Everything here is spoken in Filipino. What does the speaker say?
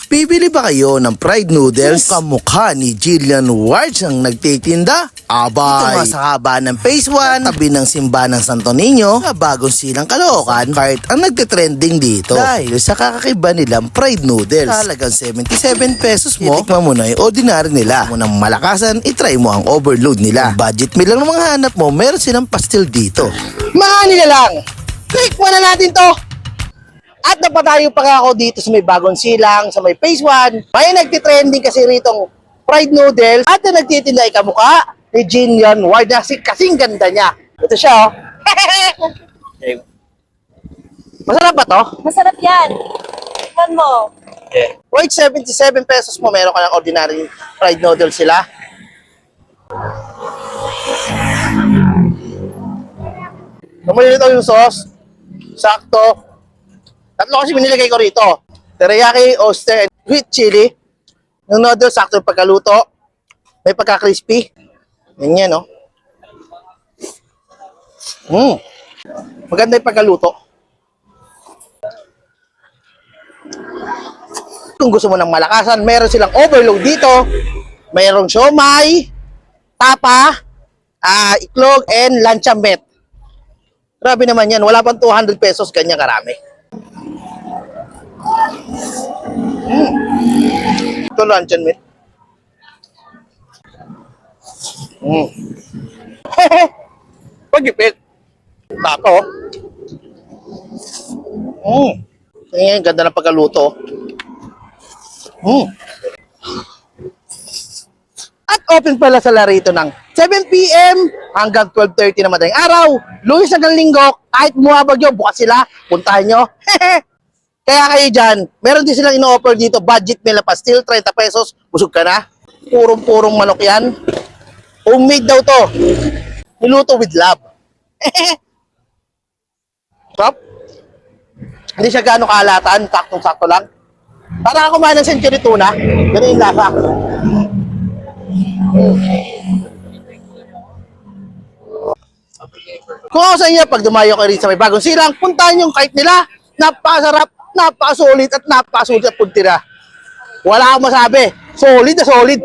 Bibili ba kayo ng fried noodles? Kamukha ni Jillian Wards ang nagtitinda? Abay! Ito nga sa haba ng Phase 1, tabi ng simbahan ng Santo Niño, sa bagong silang Caloocan, cart ang nagtitrending dito. Dahil sa kakakiba nilang fried noodles. Halagang 77 pesos mo, itikman mo na yung ordinary nila. Kung mo ng malakasan, itry mo ang overload nila. Kung budget meal lang ng mga hanap mo, meron silang pastil dito. Mahani na lang. Click muna natin to. At napatayo pa nga ako dito sa may bagong silang, sa may Phase 1. May nagtitrending kasi ritong fried noodles. At na nagtitinda ay kamukha ni Jillian Ward na kasing ganda niya. Ito siya, oh. Masarap ba to? Masarap yan. Tikman mo. Wait, 77 pesos mo, meron ka ng ordinary fried noodles sila. Namalilito yung sauce. Sakto. Tatlo kasi binilagay ko rito. Teriyaki, oyster, and sweet chili. Yung noodles, sakto yung pagkaluto. May pagka-crispy. Ganyan, no? Maganda yung pagkaluto. Kung gusto mo ng malakasan, meron silang overload dito. Mayroong siomay, tapa, iklog, and luncheon meat. Grabe naman yan. Wala pang 200 pesos, ganyan karami. Ito luncheon meat. Pagipit. Tato. Tingnan, ganda ng pagkaluto. At open pala sa Larito ng 7 p.m. hanggang 12:30 na madaling araw. Lunes hanggang Linggo, kahit buwabagyo, bukas sila. Puntahan nyo. Kaya kayo dyan, meron din silang ino-offer dito, budget meal na pastil, 30 pesos. Busog ka na. Purong-purong manok yan. Homemade daw to. Niluto with love. Top. Hindi siya gaano kaalatan, saktong-sakto lang. Para ako kumain ng century tuna, ganun yung lasa. Kung ako sa inyo, pag dumayo kayo rin sa may bagong silang, puntahan yung kahit nila. Napakasarap, napakasulit at napakasulit at puntira. Wala akong masabi. Solid na solid.